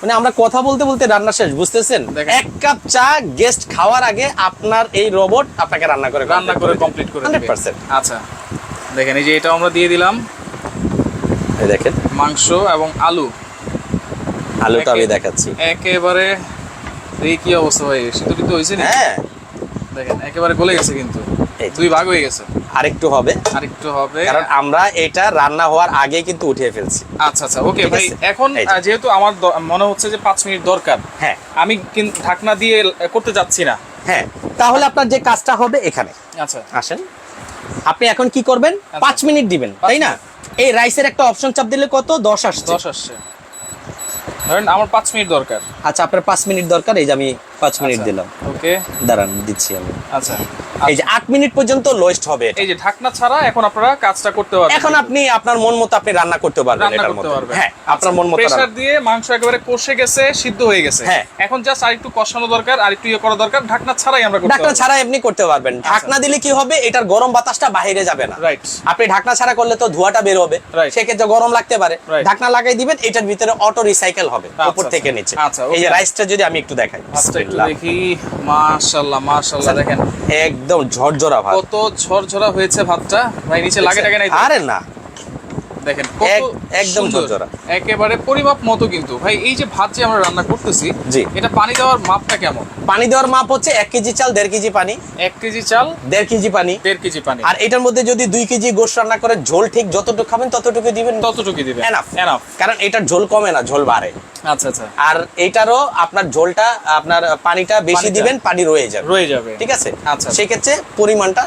মানে আমরা কথা বলতে বলতে রান্না শেষ, বুঝতেছেন? দেখেন। 1 কাপ চা গেস্ট খাওয়ার আগে আপনার এই রোবট আপনাকে রান্না করে কমপ্লিট করে দিবে। 100%। আচ্ছা, দেখেন, এই যে এটা আমরা দিয়ে দিলাম এই দেখেন, মাংস এবং আলু। আলুটা আমি দেখাচ্ছি। একেবারে এই কি অবস্থা ভাই, সিদ্ধ কিন্তু হয়েছে না? হ্যাঁ, দেখেন, একেবারে গলে গেছে কিন্তু, এই তো। 2 ভাগ হয়ে গেছে। আরেকটু হবে, আরেকটু হবে, কারণ আমরা এটা রান্না হওয়ার আগে কিন্তু উঠিয়ে ফেলছি। আচ্ছা আচ্ছা, ওকে ঠিক ভাই। আছে? এখন এই যে। যেহেতু আমার মনে হচ্ছে যে 5 মিনিট দরকার, হ্যাঁ আমি কিন্তু ঢাকনা দিয়ে করতে যাচ্ছি না। হ্যাঁ, তাহলে আপনার যে কাজটা হবে এখানে আচ্ছা, আসেন। আপনি এখন কি করবেন? 5 মিনিট দিবেন, তাই না? এই রাইসের একটা অপশন চাপ দিলে কত 10 আসছে। 10 আসছে। ধরেন আমার 5 মিনিট দরকার। আচ্ছা, আপনার 5 মিনিট দরকার, এই যে আমি 5 মিনিট দিলাম। ওকে, দাঁড়ান দিচ্ছি আমি। আচ্ছা এই যে 8 মিনিট পর্যন্ত লোয়েস্ট হবে এটা। এই যে ঢাকনা ছাড়া এখন আপনারা কাজটা করতে পারবেন। এখন আপনি আপনার মন মতো আপনি রান্না করতে পারবেন রান্না এটার করতে মধ্যে। পারবেন। হ্যাঁ, আপনার মন মতো প্রেসার রান্না। দিয়ে মাংস একেবারে কষে গেছে, সিদ্ধ হয়ে গেছে। হ্যাঁ। এখন জাস্ট আরেকটু কষানো দরকার, আরেকটু ইয়ে করা দরকার। ঢাকনা ছাড়াই আমরা করতে ঢাকনা পারবো। ছাড়া এমনি করতে পারবেন। ঢাকনা দিলে কি হবে, এটার গরম বাতাসটা বাইরে যাবে না। রাইট। আপনি ঢাকনা ছাড়া করলে তো ধোঁয়াটা বের হবে, Right. সেক্ষেত্রে গরম লাগতে পারে। Right. ঢাকনা লাগাই দিবেন, এটার ভিতরে অটো রিসাইকেল হবে উপর আচ্ছা, থেকে নিচে। আচ্ছা, এই যে okay. রাইসটা যদি আমি একটু দেখাই, আচ্ছা একটু বিসমিল্লাহ। দেখি। মাশাআল্লাহ মাশাআল্লাহ, দেখেন একদম ঝরঝরা ভাত। কত ঝরঝরা হয়েছে ভাতটা। ভাই নিচে লাগে টাকে নাই তো? আরে না, দেখেন কত একদম সুন্দর। ঝরঝরা। একেবারে পরিমাপ মতো কিন্তু। ভাই এই যে ভাত যে আমরা রান্না করতেছি, জি। এটা পানি দেওয়ার মাপটা কেমন? পানি দেওয়ার মাপ হচ্ছে 1 কেজি চাল 1.5 কেজি পানি, 1 কেজি চাল 1.5 কেজি পানি। 1.5 কেজি পানি। আর এটার মধ্যে যদি 2 কেজি গোশত রান্না করে, ঝোল ঠিক যতটুকু খাবেন ততটুকু দিবেন। ততটুকু দিবেন। এনাফ। এনাফ। কারণ এটার ঝোল কমে না, ঝোল বাড়ে। আচ্ছা আচ্ছা, আর এটারও আপনার ঝোলটা, আপনার পানিটা বেশি পানিটা দিবেন, পানি রয়ে যাবে। রয়ে যাবে। ঠিক আছে? আচ্ছা। সেক্ষেত্রে পরিমাণটা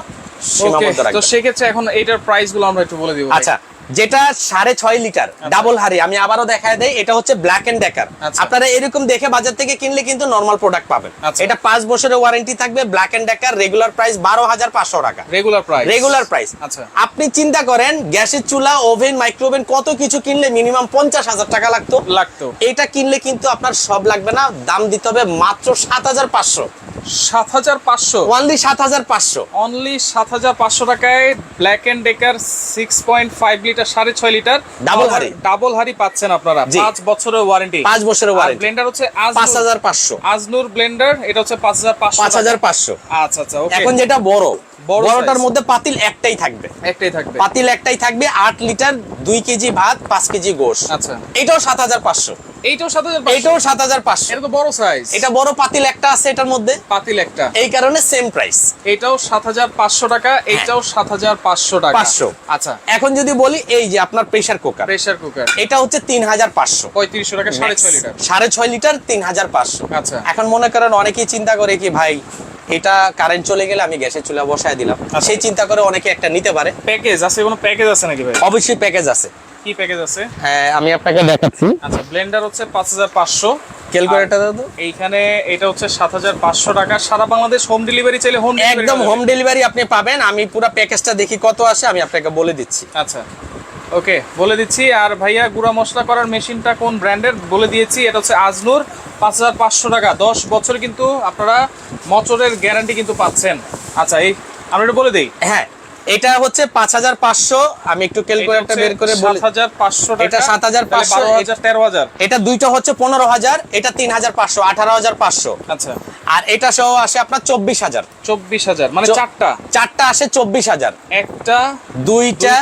সীমাবদ্ধ তো রাখবেন। সেক্ষেত্রে এখন এইটার প্রাইস গুলো আমরা একটু বলে দিব। আচ্ছা, যেটা 6.5 লিটার ডাবল হাড়ি, আমি আবারও দেখায় দেই, এটা হচ্ছে ব্ল্যাক এন্ড ডেকার। আচ্ছা। আপনারা এরকম দেখে বাজার থেকে কিনলে কিন্তু নরমাল প্রোডাক্ট পাবেন। আচ্ছা। এটা 5 বছরের ওয়ারেন্টি থাকবে। Black and Decker regular price 12,500 টাকা। Regular price. Regular price. আচ্ছা। আপনি চিন্তা করেন, গ্যাসের চুলা, ওভেন, মাইক্রোওভেন কত কিছু কিনলে মিনিমাম 50,000 টাকা লাগতো। এটা কিনলে কিন্তু আপনার সব লাগবে না, দাম দিতে হবে মাত্র 7,500। 7,500 অনলি 7,500। অনলি 7,500 টাকায় Black and Decker 6.5 litre 6.5 litre double হাঁড়ি। ডাবল হাঁড়ি পাচ্ছেন আপনারা। জি। 5 বছরের ওয়ারেন্টি। 5 বছরের ওয়ারেন্টি। ব্লেন্ডার হচ্ছে 5,500। আজনুর ব্লেন্ডার, এটা হচ্ছে 5,500। 5,500। আচ্ছা আচ্ছা, ওকে। এখন যেটা বড়, বড়টার size। মধ্যে পাতিল একটাই থাকবে। একটাই থাকবে। পাতিল একটাই থাকবে, 8 লিটার, 2 কেজি ভাত, 5 কেজি গোশ। আচ্ছা। এটাও 7,500। এইটাও 7,500। এটাও 7,500। এটা তো বড় সাইজ। এটা বড় পাতিল একটা আছে এটার মধ্যে, পাতিল একটা। এই কারণে সেম প্রাইস। এটাও 7,500 টাকা, এইটাও 7,500 টাকা। 500। আচ্ছা। এখন যদি বলি, এই যে আপনার প্রেসার কুকার, প্রেসার কুকার এটা হচ্ছে 3,500। 3500 টাকা, 6.5 লিটার। 6.5 লিটার 3,500। আচ্ছা। এখন মনে করেন অনেকেই চিন্তা করে কি, ভাই এটা কারেন্ট চলে গেলে আমি গ্যাসের চুলা বসায় দিলাম, সেই চিন্তা করে অনেকে একটা নিতে পারে। প্যাকেজ আছে? কোনো প্যাকেজ আছে নাকি ভাই? অবশ্যই প্যাকেজ আছে। কি প্যাকেজ আছে? হ্যাঁ, আমি আপনাকে দেখাচ্ছি। আচ্ছা, ব্লেন্ডার হচ্ছে 5,500। ক্যালকুলেটর দাও তো। এইখানে এটা হচ্ছে 7,500 টাকা। সারা বাংলাদেশ হোম ডেলিভারি চাইলে হোম ডেলিভারি একদম হোম ডেলিভারি আপনি পাবেন। আমি পুরো প্যাকেজটা দেখি কত আসে, আমি আপনাকে বলে দিচ্ছি। আচ্ছা, ওকে, বলে দিচ্ছি। আর ভাইয়া গুঁড়া মশলা করার মেশিনটা কোন ব্র্যান্ডের বলে দিয়েছি। এটা হচ্ছে আজনুর, 5,500 টাকা। 10 বছর কিন্তু আপনারা মোটরের গ্যারান্টি কিন্তু পাচ্ছেন। আচ্ছা, এই আমরা এটা বলে দেই। হ্যাঁ, এটা হচ্ছে 5,500। আমি একটু ক্যালকুলেটরটা বের করে বলি। 7,500 টাকা। এটা 7,500, 12,000, 13,000। এটা দুইটা হচ্ছে 15,000, এটা 3,500, 18,500। আচ্ছা। আর এটা সহ আসে আপনার 24,000। 24,000 মানে চারটা। চারটা আসে 24,000। একটা, দুইটা,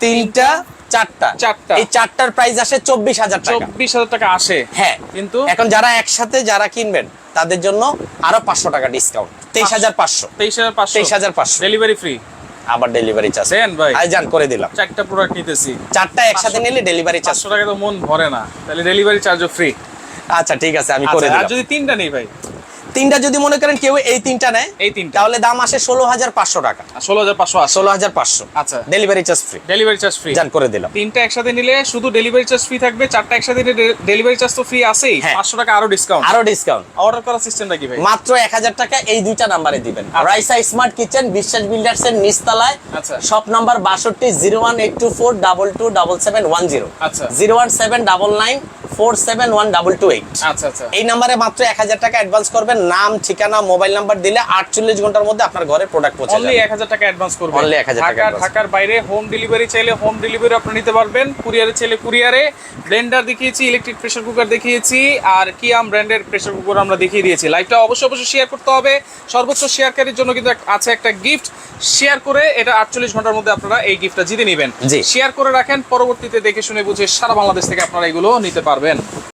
তিনটা, চারটা। চারটা। এই চারটার প্রাইস আসে 24,000 টাকা। 24,000 টাকা আসে। হ্যাঁ, কিন্তু এখন যারা একসাথে যারা কিনবেন তাদের জন্য আরো 500 টাকা ডিসকাউন্ট, 23,500। 23,500। 23,500। Delivery free. আবার ডেলিভারি চার্জ দেন ভাই। আইজান করে দিলাম। চারটা প্রোডাক্ট নিতেছি, চারটা একসাথে নিলে ডেলিভারি চার্জ। 500 টাকা তো মন ভরে না, তাহলে ডেলিভারি চার্জও ফ্রি। আচ্ছা, ঠিক আছে, আমি করে আর দিলাম। যদি তিনটা নেই ভাই? তিনটা যদি মনে করেন কেউ এই তিনটা নেয়, এই তিনটা তাহলে দাম আসে 16,500 টাকা। 16,500 আসে। 16,500। আচ্ছা, delivery charge free. Delivery charge free. জান করে দিলাম। তিনটা একসাথে নিলে শুধু ডেলিভারি চার্জ ফ্রি থাকবে, চারটা একসাথে নিলে ডেলিভারি চার্জ তো ফ্রি আছেই, হ্যাঁ। 500 টাকা আরো ডিসকাউন্ট। আরো ডিসকাউন্ট। অর্ডার করার সিস্টেমটা কি ভাই? মাত্র 1,000 টাকা এই দুইটা নাম্বারে দিবেন। রাইসা স্মার্ট কিচেন, বিশ্বাস বিল্ডার্স এর নিচতলায়। আচ্ছা। Shop number 62, 01824227710। আচ্ছা। 01799471228। আচ্ছা আচ্ছা। এই নাম্বারে মাত্র 1,000 টাকা অ্যাডভান্স করবেন। নাম, ঠিকানা, মোবাইল নাম্বার দিলে 48 ঘন্টার মধ্যে আপনার ঘরে প্রোডাক্ট পৌঁছে অনলি যাবে। 1,000 টাকা অ্যাডভান্স করবেন। Only 1,000 টাকা advance। ঢাকার বাইরে হোম ডেলিভারি চাইলে হোম ডেলিভারি আপনি নিতে পারবেন, কুরিয়ারে চাইলে কুরিয়ারে। ব্লেন্ডার দেখিয়েছি, ইলেকট্রিক প্রেসার কুকার দেখিয়েছি, আর কিয়াম ব্র্যান্ডের প্রেসার কুকার আমরা দেখিয়ে দিয়েছি। লাইভটা অবশ্যই শেয়ার করতে হবে। সর্বোচ্চ শেয়ারকারীর জন্য কিন্তু আছে একটা গিফট। শেয়ার করে এটা 48 ঘন্টার মধ্যে আপনারা এই গিফটটা জিতে নেবেন। জি। শেয়ার করে রাখেন, পরবর্তীতে দেখে শুনে বুঝে সারা বাংলাদেশ থেকে আপনারা এগুলো নিতে পারবেন।